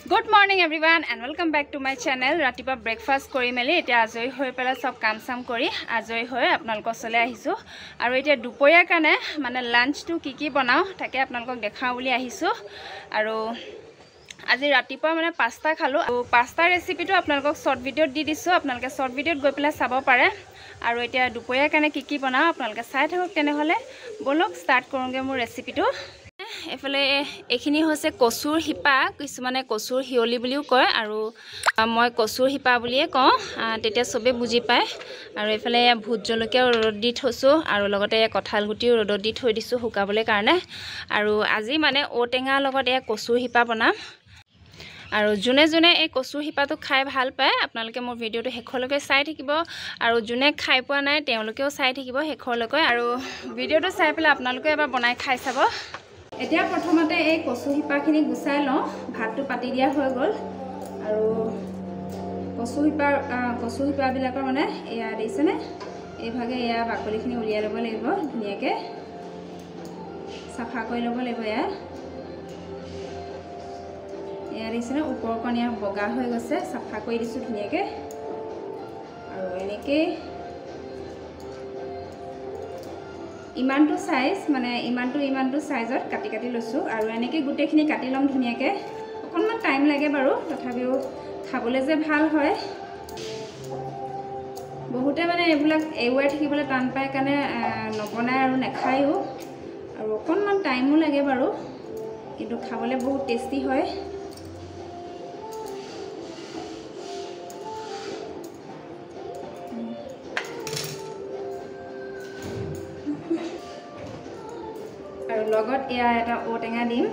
Good morning everyone and welcome back to my channel. Ratipa breakfast kori meli eta ajoi hoi pela sob kam sam kori ajoi hoi apnalok sole ahisu aru eta dupoya kane mane lunch tu ki banao take apnalok dekhao boli ahisu aru আজি ৰাতিপুৱা মানে pasta খালো pasta ৰেচিপিটো আপোনালোকক short ভিডিঅ'ত দি দিছো আপোনালোকে short ভিডিঅ'ত গৈ পেলাই চাব পাৰে আৰু এতিয়া দুপৰীয়া কাৰণে কি বনাও আপোনালোকে চাই থাকক তেনেহলে বলক স্টাৰ্ট কৰোঁগে মোৰ ৰেচিপিটো এফালে এখিনি হৈছে কচুৰ হিপা কিছুমানে কচুৰ হিয়লি বুলিও কয় আৰু মই কচুৰ হিপা বুলিয়ে কওঁ তেতিয়া সবে বুজি পায় আৰু এফালে ভূত জলকীয়া ৰ'দত দি থৈছো আৰু লগতে কঁঠাল গুটিও ৰ'দত দি থৈ দিছো শুকাবলৈ কাৰণে আৰু আজি মানে ঔটেঙা লগত কচুৰ হিপা বনাম আৰু জুনে জুনে এই কচুৰ হিপাটো খাই ভাল পায় আপোনালোকে মোৰ ভিডিওটো হেখলৈকে চাই থাকিব আৰু জুনে খাই পোৱা নাই তেওঁলোকেও চাই থাকিব হেখলৈকে আৰু ভিডিওটো চাই পেলাই আপোনালোকে এবাৰ বনাই খাই চাব এতিয়া প্ৰথমতে এই কচুৰ হিপাখিনি গুছাই লওঁ ভাতটো পাতি দিয়া হৈ গ'ল আৰু কচুৰ হিপাবিলাকৰ মানে এয়া দিছেনে এইভাগে এয়া বাকলিখিনি উলিয়াই ল'ব লাগিব ধুনীয়াকৈ চাফা কৰি ল'ব লাগিব এয়া দিছেনে ওপৰকণ এয়া বগা হৈ গৈছে চাফা কৰি দিছোঁ ধুনীয়াকৈ আৰু এনেকৈ ইমানটো সাইজ মানে ইমানটো সাইজত কাটি লৈছো আৰু এনেকৈ গুটেখিনি কাটি লম ধুনীয়াকৈ অকণমান টাইম লাগে বাৰু তথাপিও খাবলৈ যে ভাল হয় বহুতে মানে এইবিলাক এৱাই থাকিবলৈ টান পায় কাৰণে নবনায় আৰু নেখায়ও আৰু অকণমান টাইমো লাগে বাৰু কিন্তু খাবলৈ বহুত টেষ্টি হয় আৰু লগত এয়া এটা ঔটেঙা দিম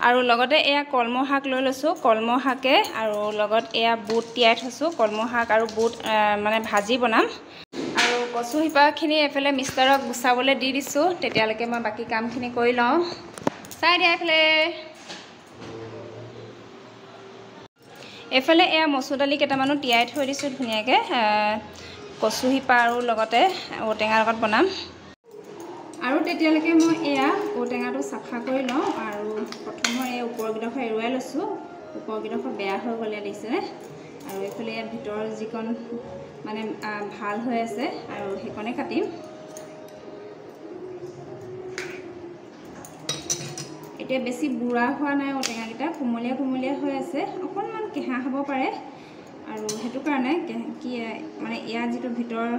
আৰু লগতে এয়া কলমৌ শাক লৈ লৈছো কলমৌ শাকে আৰু লগত এয়া বুট তিয়াই থৈছো কলমৌ শাক আৰু বুট মানে ভাজি বনাম আৰু কচু হিপাখিনি এফালে মিষ্টাৰক গুছাবলৈ দি দিছো তেতিয়ালৈকে মই বাকি কামখিনি কৰি লওঁ চাই দিয়া এফালে এয়া মচুৰ দালি কেইটামানো তিয়াই থৈ দিছো ধুনীয়াকৈ কচু হিপা আৰু লগতে ঔটেঙাৰ লগত বনাম আৰু তেতিয়ালৈকে মই এয়া ঔটেঙাটো চাফা কৰি লওঁ আৰু প্ৰথমৰ এই ওপৰগিডখৰ এৰুৱাই লৈছোঁ ওপৰগিডখৰ বেয়া হৈ গ'লে দিছে আৰু এইফালে ইয়াত ভিতৰৰ যিকণ মানে ভাল হৈ আছে আৰু সেইকণে কাটিম এতিয়া বেছি বুঢ়া হোৱা নাই ঔটেঙাকেইটা কোমলীয়া হৈ আছে অকণমান কেঁহা হ'ব পাৰে আৰু সেইটো কাৰণে কি মানে ইয়াৰ যিটো ভিতৰৰ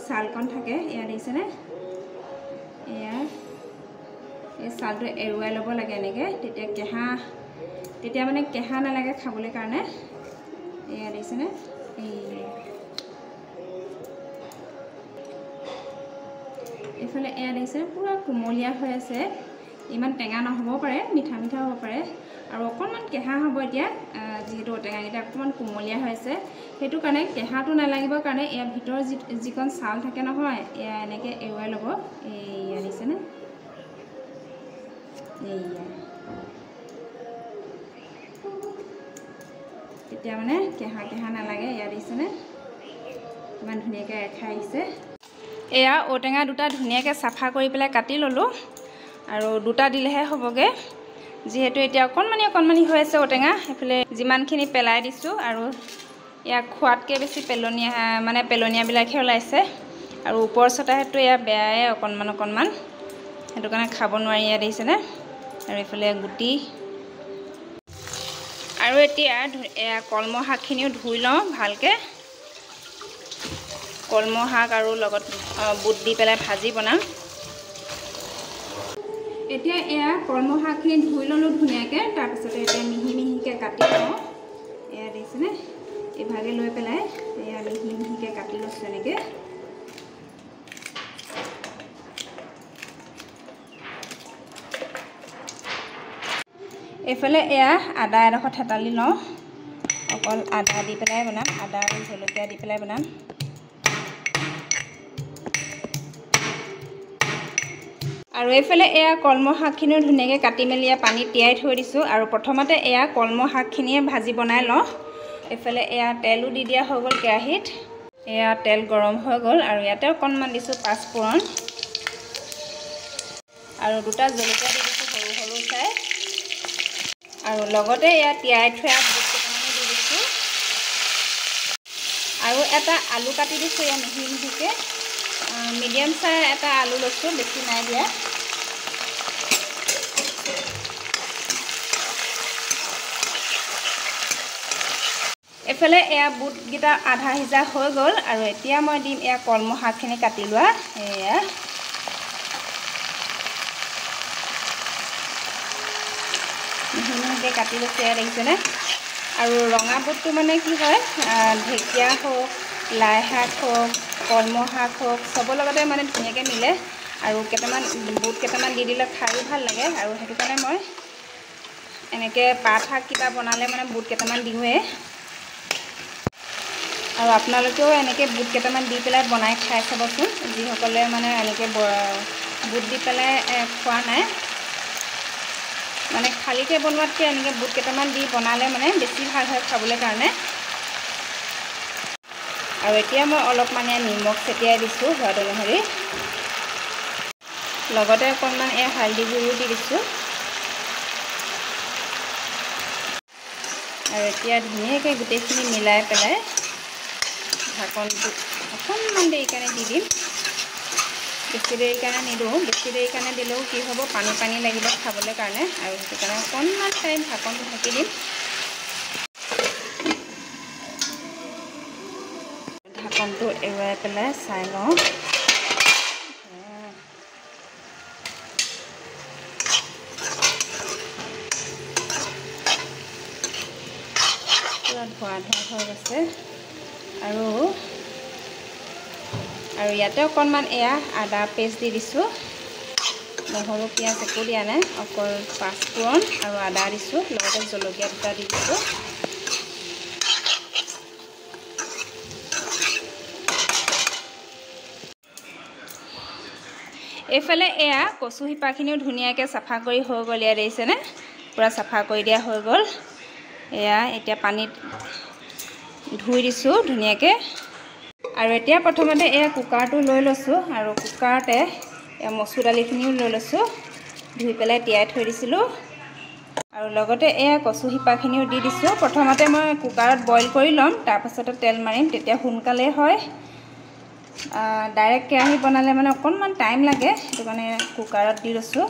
ছালকণ থাকে এয়া দিছেনে এয়া এই ছালটো এৰুৱাই ল'ব লাগে এনেকৈ তেতিয়া মানে কেঁহা নালাগে খাবলৈ কাৰণে এয়া দিছেনে এইফালে এয়া দিছে পুৰা কোমলীয়া হৈ আছে ইমান টেঙা নহ'ব পাৰে মিঠা হ'ব পাৰে আৰু অকণমান কেঁহা হ'ব এতিয়া যিহেতু ঔটেঙাকেইটা অকণমান কোমলীয়া হৈ আছে সেইটো কাৰণে কেঁহাটো নালাগিবৰ কাৰণে এয়া ভিতৰৰ যিকণ ছাল থাকে নহয় এয়া এনেকৈ এৰুৱাই ল'ব এয়া দিছেনে এয়া তেতিয়া মানে কেঁহা নালাগে এয়া দিছেনে ইমান ধুনীয়াকৈ ৰেখাই আহিছে এয়া ঔটেঙা দুটা ধুনীয়াকৈ চাফা কৰি পেলাই কাটি ল'লোঁ আৰু দুটা দিলেহে হ'বগে যেহেতু এতিয়া অকণমানি হৈ আছে ঔটেঙা এফালে যিমানখিনি পেলাই দিছোঁ আৰু ইয়াক খোৱাতকৈ বেছি পেলনীয়াবিলাকহে ওলাইছে আৰু ওপৰ চতাহেতো এয়া বেয়াই অকণমান সেইটো কাৰণে খাব নোৱাৰি ইয়াত দিছেনে আৰু এইফালে গুটি আৰু এতিয়া এয়া কলমৌ শাকখিনিও ধুই লওঁ ভালকৈ কলমৌ শাক আৰু লগত বুট দি পেলাই ভাজি বনাম এতিয়া এয়া কলমৌ শাকখিনি ধুই ল'লোঁ ধুনীয়াকৈ তাৰপিছতে এতিয়া মিহিকৈ কাটি লওঁ এয়া দিছেনে এইভাগে লৈ পেলাই এয়া মিহিকৈ কাটি লৈছোঁ এনেকৈ এইফালে এয়া আদা এডোখৰ থেতালি লওঁ অকল আদা দি পেলাই বনাম আদা আৰু জলকীয়া দি পেলাই বনাম আৰু এইফালে এয়া কলমৌ শাকখিনিও ধুনীয়াকৈ কাটি মেলি পানীত তিয়াই থৈ দিছোঁ আৰু প্ৰথমতে এয়া কলমৌ শাকখিনিয়ে ভাজি বনাই লওঁ এইফালে এয়া তেলো দি দিয়া হৈ গ'ল কেৰাহীত এয়া তেল গৰম হৈ গ'ল আৰু ইয়াতে অকণমান দিছোঁ পাঁচফোৰণ আৰু দুটা জলকীয়া দি দিছোঁ সৰু চাই আৰু লগতে এয়া তিয়াই থোৱা বুট কেইটামানো দি দিছোঁ আৰু এটা আলু কাটি দিছোঁ এয়া মিহি মিহিকৈ মিডিয়াম চাইজ এটা আলু লৈছোঁ বেছি নাই দিয়া এফালে এয়া বুটকেইটা আধা সিজা হৈ গ'ল আৰু এতিয়া মই দিম এয়া কলমৌ শাকখিনি কাটি লোৱা এয়া মিহি মিহিকৈ কাটি লৈছোঁ এয়া দেখিছেনে আৰু ৰঙা বুটটো মানে কি হয় ঢেকীয়া হওক লাই শাক হওক কলমৌ শাক হওক চবৰ লগতে মানে ধুনীয়াকৈ মিলে আৰু কেইটামান বুট কেইটামান দি দিলে খায়ো ভাল লাগে আৰু সেইটো কাৰণে মই এনেকৈ পাত শাক কিবা বনালে মানে বুট কেইটামান দিওঁৱে আৰু আপোনালোকেও এনেকৈ বুট কেইটামান দি পেলাই বনাই খাই চাবচোন যিসকলে মানে এনেকৈ বুট দি পেলাই খোৱা নাই মানে খালীকৈ বনোৱাতকৈ এনেকৈ বুট কেইটামান দি বনালে মানে বেছি ভাল হয় খাবলৈ কাৰণে আৰু এতিয়া মই অলপমান নিমখ ছটিয়াই দিছোঁ সোৱাদ অনুসৰি লগতে অকণমান হালধি গুড়িও দি দিছোঁ আৰু এতিয়া ধুনীয়াকৈ গোটেইখিনি মিলাই পেলাই ঢাকনটো অকণমান দেৰি কাৰণে দি দিম বেছি দেৰি কাৰণে নিদিওঁ বেছি দেৰি কাৰণে দিলেও কি হ'ব পানী পানী লাগিব খাবলৈ কাৰণে আৰু সেইটো কাৰণে অকণমান টাইম ঢাকনটো ঢাকি দিম ঢাকনটো এৰুৱাই পেলাই চাই লওঁ পুৰা ধোৱা ধোৱা হৈ গৈছে আৰু ইয়াতে অকণমান এয়া আদা পেষ্ট দি দিছোঁ নহৰু পিঁয়াজ একো দিয়া নাই অকল পাঁচফোৰণ আৰু আদা দিছোঁ লগতে জলকীয়া দুটা দি দিছোঁ এইফালে এয়া কচু শিপাখিনিও ধুনীয়াকৈ চাফা কৰি হৈ গ'ল ইয়াত দেখিছেনে পূৰা চাফা কৰি দিয়া হৈ গ'ল এয়া এতিয়া পানীত ধুই দিছোঁ ধুনীয়াকৈ আৰু এতিয়া প্ৰথমতে এয়া কুকাৰটো লৈ লৈছোঁ আৰু কুকাৰতে এয়া মচুৰ দালিখিনিও লৈ লৈছোঁ ধুই পেলাই তিয়াই থৈ দিছিলোঁ আৰু লগতে এয়া কচু শিপাখিনিও দি দিছোঁ প্ৰথমতে মই কুকাৰত বইল কৰি ল'ম তাৰপাছতে তেল মাৰিম তেতিয়া সোনকালে হয় ডাইৰেক্ট কেৰাহী বনালে মানে অকণমান টাইম লাগে সেইটো কাৰণে কুকাৰত দি লৈছোঁ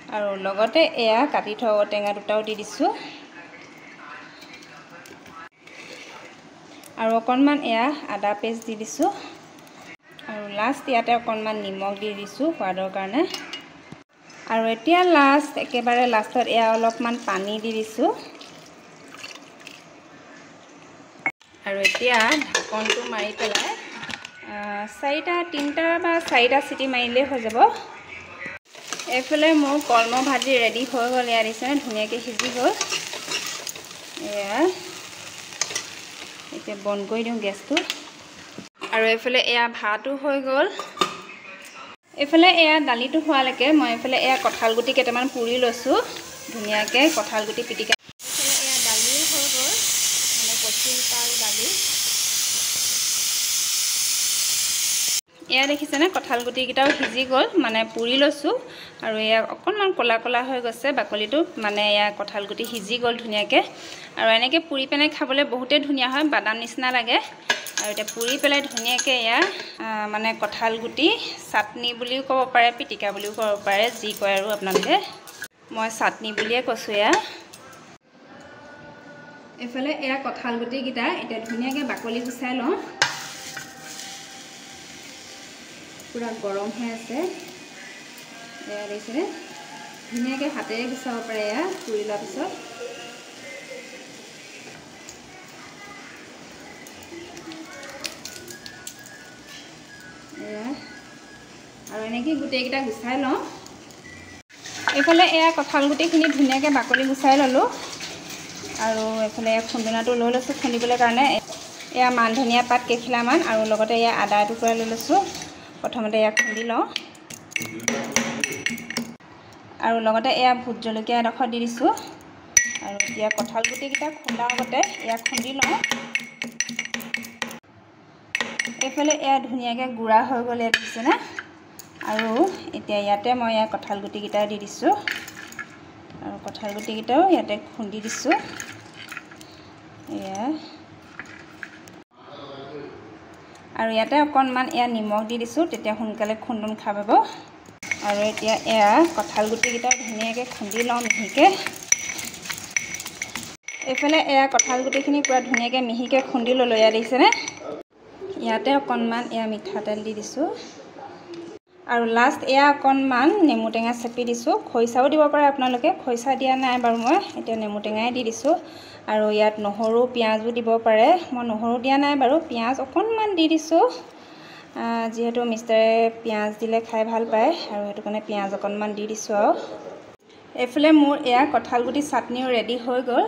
আৰু লগতে এয়া কাটি থোৱা ঔটেঙা দুটাও দি দিছোঁ আৰু অকণমান এয়া আদা পেষ্ট দি দিছোঁ আৰু লাষ্ট ইয়াতে অকণমান নিমখ দি দিছোঁ সোৱাদৰ কাৰণে আৰু এতিয়া একেবাৰে লাষ্টত এয়া অলপমান পানী দি দিছোঁ আৰু এতিয়া ঢাকনটো মাৰি পেলাই তিনিটা বা চাৰিটা চিটি মাৰিলেই হৈ যাব এইফালে মোৰ কলমৌ ভাজি ৰেডি হৈ গ'ল এয়া দেখিছেনে ধুনীয়াকৈ সিজি গ'ল এয়া এতিয়া বন্ধ কৰি দিওঁ গেছটো আৰু এইফালে এয়া ভাতো হৈ গ'ল এইফালে এয়া দালিটো হোৱালৈকে মই এইফালে এয়া কঁঠাল গুটি কেইটামান পুৰি লৈছোঁ ধুনীয়াকৈ কঁঠাল গুটি পিটিকা এইফালে এয়া দালিও হৈ গ'ল মানে কচু শিপা আৰু দালি এয়া দেখিছেনে কঁঠাল গুটিকেইটাও সিজি গ'ল মানে পুৰি লৈছোঁ আৰু এয়া অকণমান ক'লা ক'লা হৈ গৈছে বাকলিটো মানে এয়া কঁঠাল গুটি সিজি গ'ল ধুনীয়াকৈ আৰু এনেকৈ পুৰি পেলাই খাবলৈ বহুতেই ধুনীয়া হয় বাদাম নিচিনা লাগে আৰু এতিয়া পুৰি পেলাই ধুনীয়াকৈ এয়া মানে কঁঠাল গুটি চাটনি বুলিও ক'ব পাৰে পিটিকা বুলিও ক'ব পাৰে যি কয় আৰু আপোনালোকে মই চাটনি বুলিয়ে কৈছোঁ এয়া এইফালে এয়া কঁঠাল গুটিকেইটা এতিয়া ধুনীয়াকৈ বাকলি গুচাই লওঁ পুৰা গৰম হৈ আছে এয়া দেখিছেনে ধুনীয়াকৈ হাতেৰে গুচাব পাৰে এয়া পুৰি লোৱাৰ পিছত এয়া আৰু এনেকৈ গোটেইকেইটা গুচাই লওঁ এইফালে এয়া কঁঠাল গুটিখিনি ধুনীয়াকৈ বাকলি গুচাই ল'লোঁ আৰু এইফালে খুন্দনাটো লৈ লৈছোঁ খুন্দিবলৈ কাৰণে এয়া মান ধনিয়া পাত কেইখিলামান আৰু লগতে এয়া আদা টুকুৰা লৈ লৈছোঁ প্ৰথমতে এয়া খুন্দি লওঁ আৰু লগতে এয়া ভোট জলকীয়া এডোখৰ দি দিছোঁ আৰু এতিয়া কঁঠাল গুটিকেইটা খুন্দাৰ আগতে এয়া খুন্দি লওঁ এইফালে এয়া ধুনীয়াকৈ গুড়া হৈ গ'ল ইয়াত দিছেনে আৰু এতিয়া ইয়াতে মই এয়া কঁঠাল গুটিকেইটা দি দিছোঁ আৰু কঁঠাল গুটিকেইটাও ইয়াতে খুন্দি দিছোঁ এয়া আৰু ইয়াতে অকণমান এয়া নিমখ দি দিছোঁ তেতিয়া সোনকালে খুন্দন খাব পাব আৰু এতিয়া এয়া কঁঠাল গুটিকেইটা ধুনীয়াকৈ খুন্দি লওঁ মিহিকৈ এইফালে এয়া কঁঠাল গুটিখিনি পুৰা ধুনীয়াকৈ মিহিকৈ খুন্দি ল'লোঁ এয়া দেখিছেনে ইয়াতে অকণমান এয়া মিঠাতেল দি দিছোঁ আৰু লাষ্ট এয়া অকণমান নেমু টেঙা চেপি দিছোঁ খৰিচাও দিব পাৰে আপোনালোকে খৰিচা দিয়া নাই বাৰু মই এতিয়া নেমু টেঙাই দি দিছোঁ আৰু ইয়াত নহৰু পিঁয়াজো দিব পাৰে মই নহৰু দিয়া নাই বাৰু পিঁয়াজ অকণমান দি দিছোঁ যিহেতু মিষ্টাৰে পিঁয়াজ দিলে খাই ভাল পায় আৰু সেইটো কাৰণে পিঁয়াজ অকণমান দি দিছোঁ আৰু এইফালে মোৰ এয়া কঁঠাল গুটি চাটনিও ৰেডি হৈ গ'ল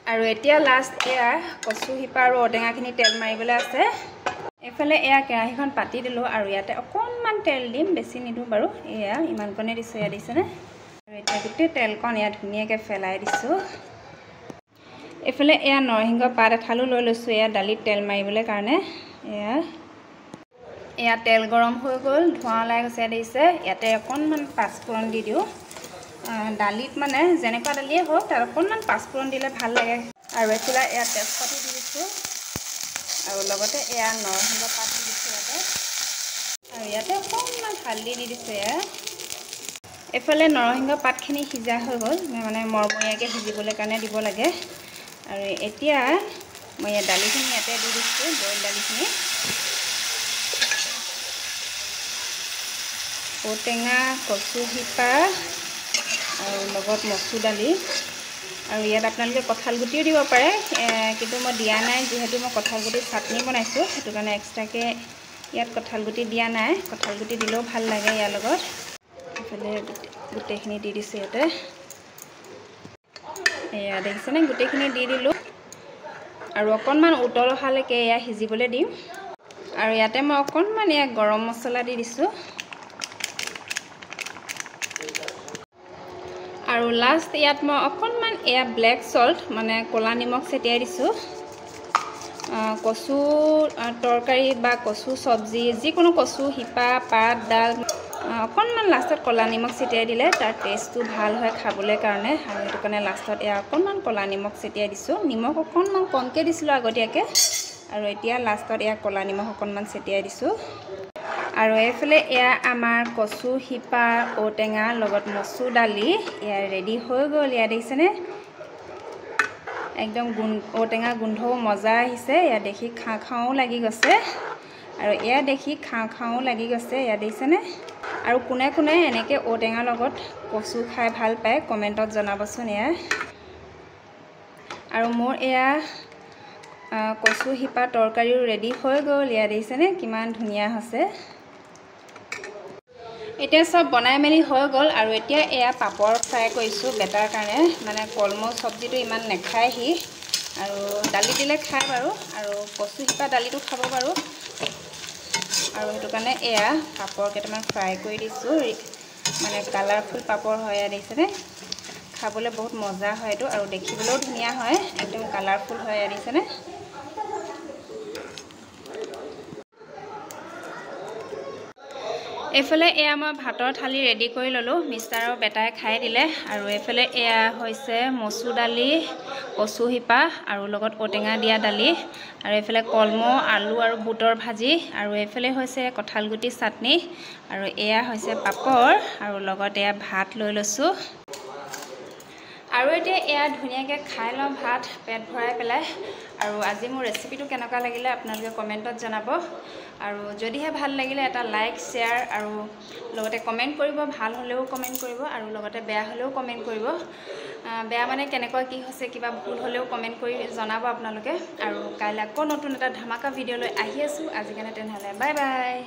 আৰু এতিয়া লাষ্ট এয়া কচু শিপা আৰু ঔটেঙাখিনি তেল মাৰিবলৈ আছে এইফালে এয়া কেৰাহীখন পাতি দিলোঁ আৰু ইয়াতে অকণমান তেল দিম বেছি নিদিওঁ বাৰু এয়া ইমানকণে দিছোঁ এয়া দিছেনে আৰু এতিয়া গোটেই তেলকণ এয়া ধুনীয়াকৈ পেলাই দিছোঁ এইফালে এয়া নৰসিংহ পাত এঠালো লৈ লৈছোঁ এয়া দালিত তেল মাৰিবলৈ কাৰণে এয়া তেল গৰম হৈ গ'ল ধোঁৱা ওলাই গৈছে দিছে ইয়াতে অকণমান পাঁচফোৰণ দি দিওঁ দালিত মানে যেনেকুৱা দালিয়ে হওক তাত অকণমান পাঁচফোৰণ দিলে ভাল লাগে আৰু এইফালে এয়া তেজপাতো দি দিছোঁ আৰু লগতে এয়া নৰসিংহ পাত দি দিছোঁ ইয়াতে আৰু ইয়াতে অকণমান হালধি দি দিছোঁ এয়া এইফালে নৰসিংহ পাতখিনি সিজা হৈ গ'ল মানে মৰমৰীয়াকৈ সিজিবলৈ কাৰণে দিব লাগে আৰু এতিয়া মই ইয়াত দালিখিনি ইয়াতে দি দিছোঁ বইল দালিখিনি ঔটেঙা কচু শিপা আৰু লগত মচুৰ দালি আৰু ইয়াত আপোনালোকে কঁঠাল গুটিও দিব পাৰে কিন্তু মই দিয়া নাই যিহেতু মই কঁঠাল গুটিৰ চাটনি বনাইছোঁ সেইটো কাৰণে এক্সট্ৰাকৈ ইয়াত কঁঠাল গুটি দিয়া নাই কঁঠাল গুটি দিলেও ভাল লাগে ইয়াৰ লগত এইফালে গোটেইখিনি দি দিছোঁ ইয়াতে এয়া দেখিছেনে গোটেইখিনি দি দিলোঁ আৰু অকণমান উতল অহালৈকে এয়া সিজিবলৈ দিম আৰু ইয়াতে মই অকণমান এয়া গৰম মছলা দি দিছোঁ আৰু লাষ্ট ইয়াত মই অকণমান এয়া ব্লেক সল্ট মানে ক'লা নিমখ ছটিয়াই দিছোঁ কচু তৰকাৰী বা কচু চব্জি যিকোনো কচু শিপা পাত ডাল অকণমান লাষ্টত ক'লা নিমখ ছটিয়াই দিলে তাৰ টেষ্টটো ভাল হয় খাবলৈ কাৰণে আৰু সেইটো কাৰণে লাষ্টত এয়া অকণমান ক'লা নিমখ ছটিয়াই দিছোঁ নিমখ অকণমান কমকৈ দিছিলোঁ আগতীয়াকৈ আৰু এতিয়া লাষ্টত এয়া ক'লা নিমখ অকণমান ছটিয়াই দিছোঁ আৰু এইফালে এয়া আমাৰ কচু শিপা ঔটেঙা লগত মচুৰ দালি এয়া ৰেডি হৈ গ'ল এয়া দেখিছেনে একদম ঔটেঙা গোন্ধও মজা আহিছে এয়া দেখি খাওঁ খাওঁ লাগি গৈছে আৰু এয়া দেখি খাওঁ খাওঁ লাগি গৈছে এয়া দেখিছেনে আৰু কোনে কোনে এনেকৈ ঔটেঙাৰ লগত কচু খাই ভাল পায় কমেণ্টত জনাবচোন এয়া আৰু মোৰ এয়া কচু শিপা তৰকাৰীও ৰেডি হৈ গ'ল এয়া দেখিছেনে কিমান ধুনীয়া হৈছে এতিয়া সব বনাই মেলি হৈ গ'ল আৰু এতিয়া এয়া পাপৰ ফ্ৰাই কৰিছোঁ বেটাৰ কাৰণে মানে কলমৌ চব্জিটো ইমান নাখায়হি আৰু দালি দিলে খায় বাৰু আৰু কচু শিপা দালিটো খাব বাৰু আৰু সেইটো কাৰণে এয়া পাপৰ কেইটামান ফ্ৰাই কৰি দিছোঁ মানে কালাৰফুল পাপৰ হয় দেখিছেনে খাবলৈ বহুত মজা হয় এইটো আৰু দেখিবলৈও ধুনীয়া হয় একদম কালাৰফুল হয় দেখিছেনে এইফালে এয়া মই ভাতৰ থালি ৰেডি কৰি ল'লোঁ মিষ্টাৰ আৰু বেটাই খাই দিলে আৰু এইফালে এয়া হৈছে মচুৰ দালি কচু শিপা আৰু লগত ঔটেঙা দিয়া দালি আৰু এইফালে কলমৌ আলু আৰু বুটৰ ভাজি আৰু এইফালে হৈছে কঁঠাল গুটি চাটনি আৰু এয়া হৈছে পাপৰ আৰু লগত এয়া ভাত লৈ লৈছোঁ আৰু এতিয়া এয়া ধুনীয়াকৈ খাই লওঁ ভাত পেট ভৰাই পেলাই আৰু আজি মোৰ ৰেচিপিটো কেনেকুৱা লাগিলে আপোনালোকে কমেণ্টত জনাব আৰু যদিহে ভাল লাগিলে এটা লাইক শ্বেয়াৰ আৰু লগতে কমেণ্ট কৰিব ভাল হ'লেও কমেণ্ট কৰিব আৰু লগতে বেয়া হ'লেও কমেণ্ট কৰিব বেয়া মানে কেনেকুৱা কি হৈছে কিবা ভুল হ'লেও কমেণ্ট কৰি জনাব আপোনালোকে আৰু কাইলৈ আকৌ নতুন এটা ধামাকা ভিডিঅ' লৈ আহি আছোঁ আজি কাৰণে তেনেহ'লে বাই বাই